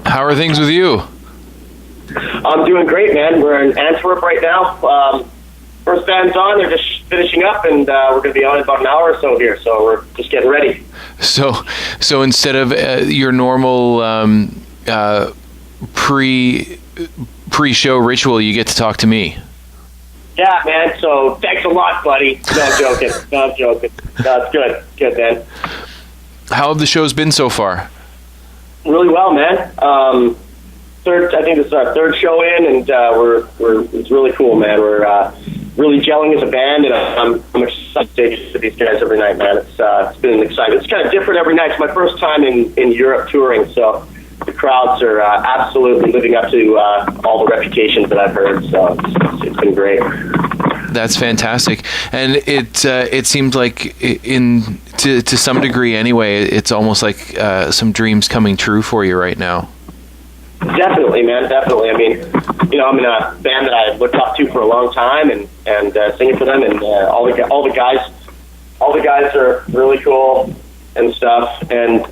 How are things with you? I'm doing great, man. We're in Antwerp right now. First band's on. They're just finishing up, and we're going to be on in about an hour or so here. So we're just getting ready. So instead of your normal pre-show ritual, you get to talk to me. Yeah, man. So thanks a lot, buddy. No, I'm joking. No, it's good. Good, man. How have the shows been so far? Really well, man. I think this is our third show in, and it's really cool, man. We're really gelling as a band, and I'm excited to these guys every night, man. It's been exciting. It's kind of different every night. It's my first time in Europe touring, so the crowds are absolutely living up to all the reputations that I've heard. So it's been great. That's fantastic, and it seems like to some degree anyway, it's almost like some dreams coming true for you right now. Definitely, man. Definitely. I mean, I'm in a band that I looked up to for a long time, and singing for them, and all the guys are really cool and stuff, and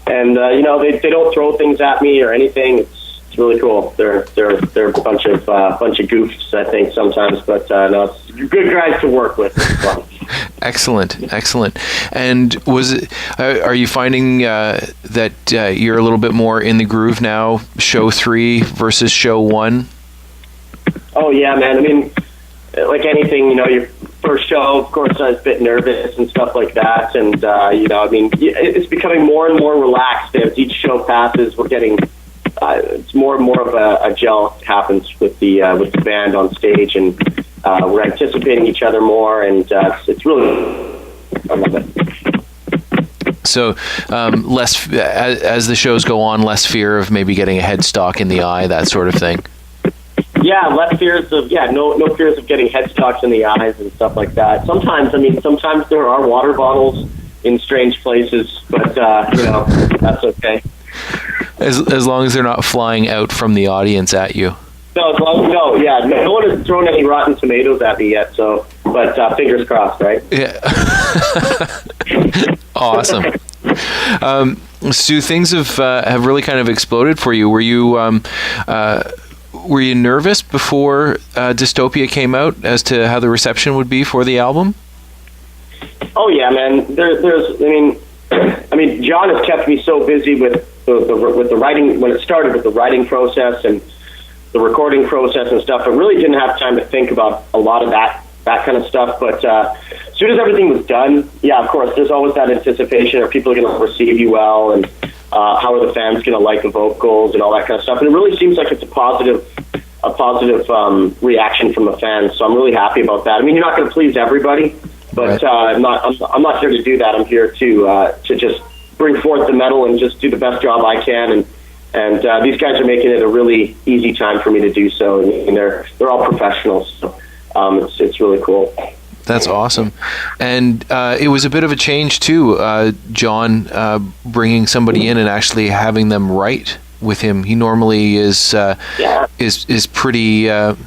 they don't throw things at me or anything. It's really cool. They're a bunch of goofs, I think, sometimes, but no, it's good guys to work with. Excellent. And are you finding that you're a little bit more in the groove now, show 3 versus show 1? Oh yeah, man. I mean, like anything, your first show, of course, I was a bit nervous and stuff like that, and I mean, it's becoming more and more relaxed as each show passes. We're getting it's more and more of a gel happens with the band on stage, and we're anticipating each other more, and it's really, I love it. So less as the shows go on, less fear of maybe getting a headstock in the eye, that sort of thing. Yeah, less fears of no fears of getting headstocks in the eyes and stuff like that. Sometimes there are water bottles in strange places, but that's okay. As long as they're not flying out from the audience at you. No one has thrown any rotten tomatoes at me yet, but fingers crossed, right? Yeah. Awesome. Stu, things have really kind of exploded for you. Were you nervous before Dystopia came out as to how the reception would be for the album? Oh yeah, man. I mean, John has kept me so busy with the writing when it started, with the writing process and the recording process and stuff. I really didn't have time to think about a lot of that kind of stuff. But as soon as everything was done, yeah, of course, there's always that anticipation: are people going to receive you well, and how are the fans going to like the vocals and all that kind of stuff? And it really seems like it's a positive reaction from the fans. So I'm really happy about that. I mean, you're not going to please everybody, but I'm not here to do that. I'm here to just bring forth the metal and just do the best job I can. And these guys are making it a really easy time for me to do so. And they're all professionals. So it's really cool. That's awesome. And it was a bit of a change too, John, bringing somebody in and actually having them write with him. He normally is pretty well,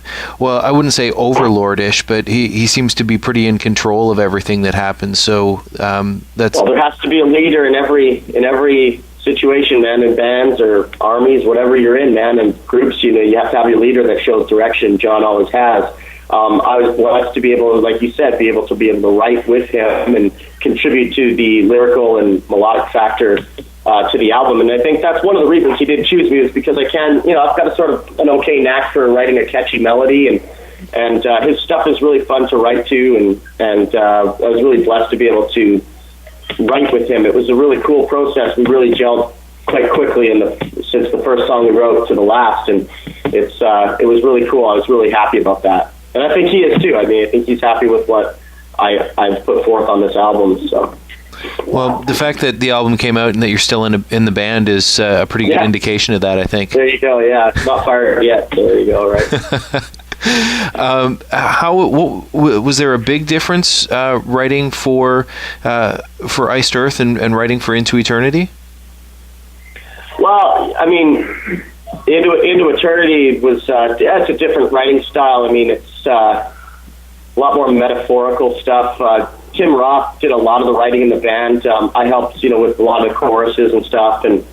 I wouldn't say overlordish, but he seems to be pretty in control of everything that happens. So that's there has to be a leader in every situation, man, in bands or armies, whatever you're in, man, and groups. You have to have your leader that shows direction. John always has. I was blessed to be able to, like you said, be able to write with him and contribute to the lyrical and melodic factor to the album. And I think that's one of the reasons he did choose me, is because I've got a sort of an okay knack for writing a catchy melody, and his stuff is really fun to write to, and I was really blessed to be able to write with him. It was a really cool process. We really gelled quite quickly since the first song we wrote to the last, and it was really cool. I was really happy about that. And I think he is too. I mean, I think he's happy with what I've put forth on this album. So, well, the fact that the album came out and that you're still in the band is a pretty good indication of that, I think. There you go. Yeah, it's not fired yet. So there you go. Right. Was there a big difference writing for Iced Earth and writing for Into Eternity? Well, I mean, Into Eternity was it's a different writing style. I mean, it's a lot more metaphorical stuff. Tim Roth did a lot of the writing in the band. I helped, with a lot of the choruses and stuff. And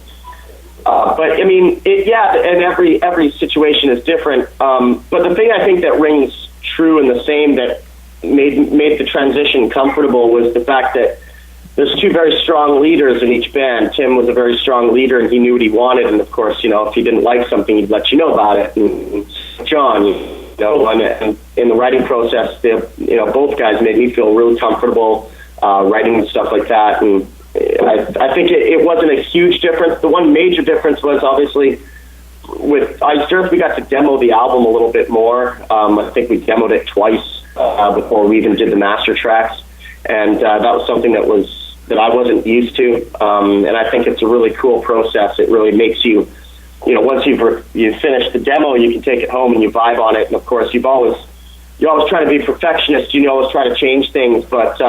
But I mean, and every situation is different. But the thing I think that rings true and the same that made the transition comfortable was the fact that there's two very strong leaders in each band. Tim was a very strong leader, and he knew what he wanted. And of course, if he didn't like something, he'd let you know about it. And John, and in the writing process, both guys made me feel really comfortable writing and stuff like that. And I think it wasn't a huge difference. The one major difference was obviously with Iced Earth, we got to demo the album a little bit more. I think we demoed it twice before we even did the master tracks, and that was something that I wasn't used to. And I think it's a really cool process. It really makes you, once you've finished the demo, you can take it home and you vibe on it. And of course, you always try to be perfectionist. You always try to change things, but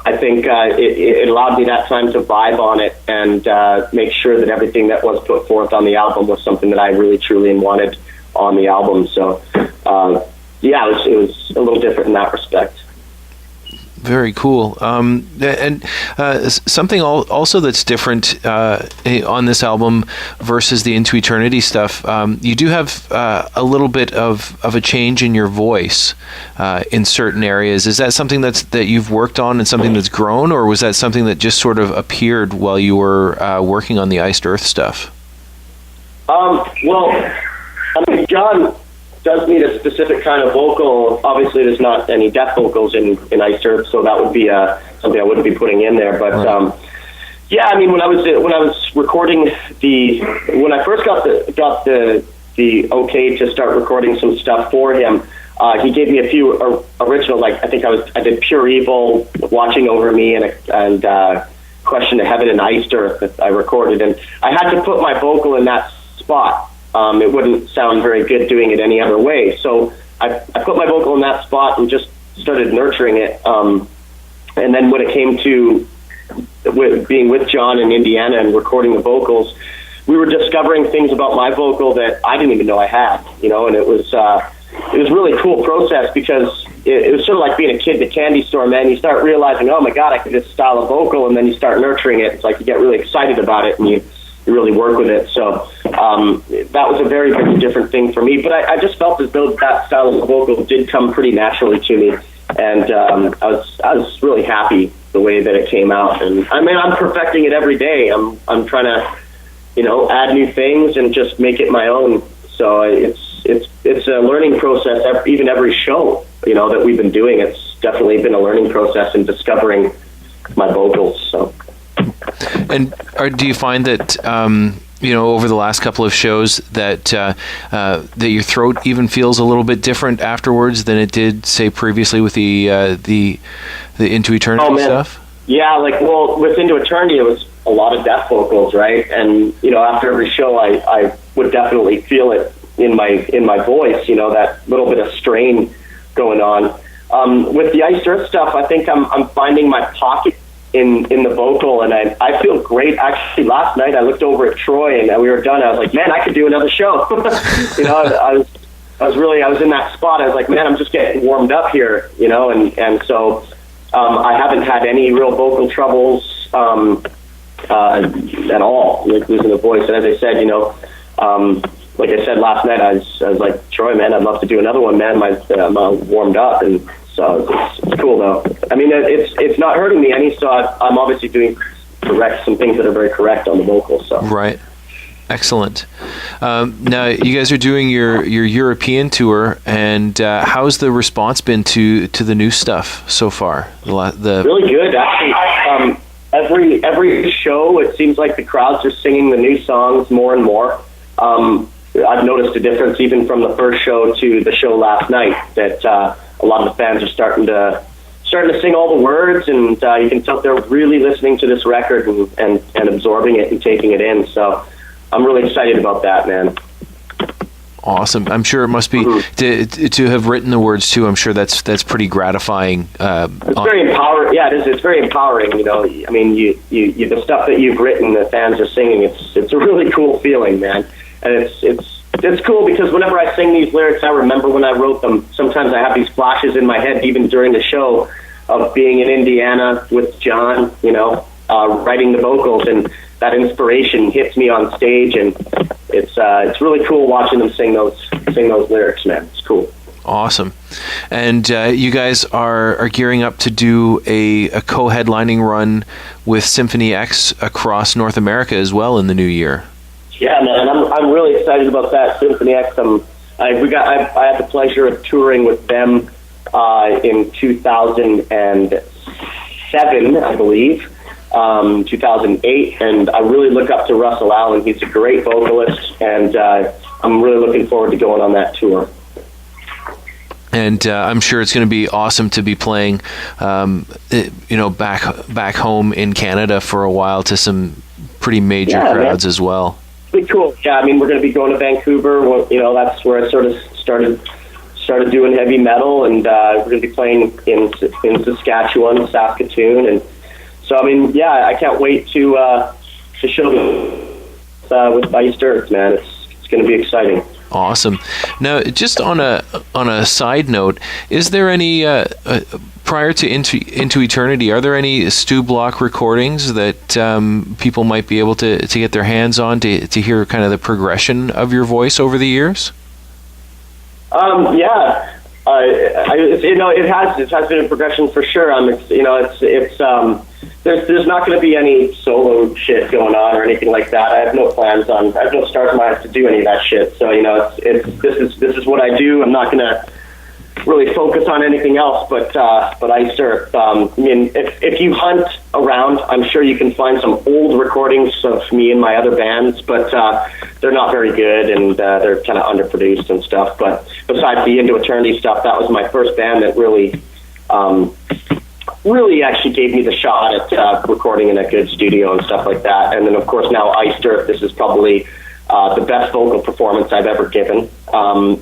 I think it allowed me that time to vibe on it and make sure that everything that was put forth on the album was something that I really, truly wanted on the album. So, it was a little different in that respect. Very cool. And something also that's different on this album versus the Into Eternity stuff, you do have a little bit of a change in your voice in certain areas. Is that something that you've worked on and something that's grown, or was that something that just sort of appeared while you were working on the Iced Earth stuff? John does need a specific kind of vocal. Obviously, there's not any death vocals in Iced Earth, so that would be something I wouldn't be putting in there. But right. When I was recording when I first got the okay to start recording some stuff for him, he gave me a few original, like I think I did Pure Evil, Watching Over Me, and Question to Heaven and Iced Earth that I recorded, and I had to put my vocal in that spot. It wouldn't sound very good doing it any other way. So I put my vocal in that spot and just started nurturing it. And then when it came to being with John in Indiana and recording the vocals, we were discovering things about my vocal that I didn't even know I had, and it was a really cool process because it was sort of like being a kid in a candy store, man. You start realizing, oh my God, I can this style of vocal, and then you start nurturing it. It's like you get really excited about it and you really work with it. So that was a very, very different thing for me. But I just felt as though that style of vocal did come pretty naturally to me, and I was really happy the way that it came out. And I'm perfecting it every day. I'm trying to add new things and just make it my own. So it's a learning process. Even every show that we've been doing, it's definitely been a learning process in discovering my vocals. So. And do you find that over the last couple of shows that your throat even feels a little bit different afterwards than it did, say, previously with the Into Eternity stuff? Yeah, with Into Eternity, it was a lot of death vocals, right? And after every show, I would definitely feel it in my voice. That little bit of strain going on. With the Iced Earth stuff, I think I'm finding my pocket in the vocal, and I feel great. Actually, last night I looked over at Troy and we were done. I was like, man, I could do another show. I was in that spot. I was like, man, I'm just getting warmed up here, and so I haven't had any real vocal troubles at all with losing the voice. And as I said, like I said last night, I was like, Troy, man, I'd love to do another one, man. I'm warmed up, and so it's cool though. It's not hurting me any, so I'm obviously doing some things that are very correct on the vocals. So. Right. Excellent. Now you guys are doing your European tour, and how's the response been to the new stuff so far? Really good, actually. Every show, it seems like the crowds are singing the new songs more and more. I've noticed a difference even from the first show to the show last night, that a lot of the fans are starting to sing all the words, and you can tell they're really listening to this record and absorbing it and taking it in. So I'm really excited about that, man. Awesome. I'm sure it must be to have written the words too. I'm sure that's pretty gratifying. It's very empowering. Yeah, it is. It's very empowering. You the stuff that you've written, the fans are singing. It's a really cool feeling, man. And it's cool because whenever I sing these lyrics, I remember when I wrote them. Sometimes I have these flashes in my head, even during the show, of being in Indiana with John, writing the vocals. And that inspiration hits me on stage, and it's really cool watching them sing those lyrics, man. It's cool. Awesome. And you guys are gearing up to do a co-headlining run with Symphony X across North America as well in the new year. Yeah, man, I'm really excited about that. Symphony X. I had the pleasure of touring with them in 2007, I believe, 2008, and I really look up to Russell Allen. He's a great vocalist, and I'm really looking forward to going on that tour. And I'm sure it's going to be awesome to be playing, back home in Canada for a while to some pretty major crowds as well. Pretty cool. Yeah, I mean, we're going to be going to Vancouver. That's where I sort of started doing heavy metal, and we're going to be playing in Saskatchewan, Saskatoon, and so I mean, yeah, I can't wait to show them with Iced Earth, man. It's going to be exciting. Awesome. Now, just on a side note, is there any prior to Into Eternity, are there any Stu Block recordings that people might be able to get their hands on to hear kind of the progression of your voice over the years? Yeah. It has been a progression for sure. There's not going to be any solo shit going on or anything like that. I have no stars in my eyes to do any of that shit. So this is what I do. I'm not going to really focus on anything else. But Iced Earth. I mean, if you hunt around, I'm sure you can find some old recordings of me and my other bands, but they're not very good, and they're kind of underproduced and stuff. But besides the Into Eternity stuff, that was my first band that really actually gave me the shot at recording in a good studio and stuff like that. And then, of course, now Iced Earth, this is probably the best vocal performance I've ever given,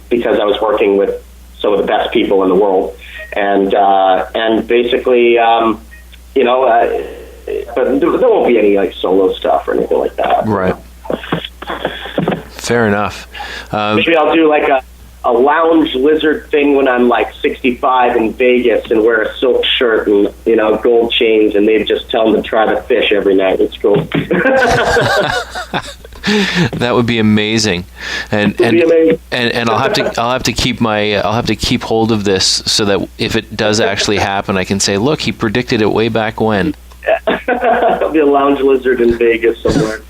because I was working with some of the best people in the world. And basically, but there won't be any like solo stuff or anything like that. Right. Fair enough. Maybe I'll do like a lounge lizard thing when I'm like 65 in Vegas and wear a silk shirt and gold chains, and they just tell them to try the fish every night. It's cool. That would be amazing, and I'll have to keep hold of this so that if it does actually happen, I can say, look, he predicted it way back when. There'll be a lounge lizard in Vegas somewhere.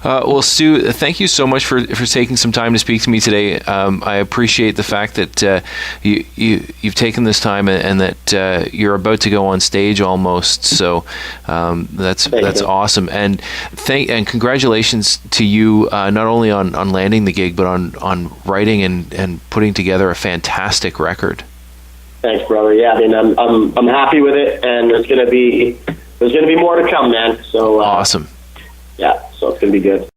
Well, Stu, thank you so much for taking some time to speak to me today. I appreciate the fact that you've taken this time and that you're about to go on stage almost. So that's awesome. And congratulations to you, not only on landing the gig, but on writing and putting together a fantastic record. Thanks, brother. Yeah, I mean, I'm happy with it, and there's gonna be more to come, man. So awesome. Yeah, so it's going to be good.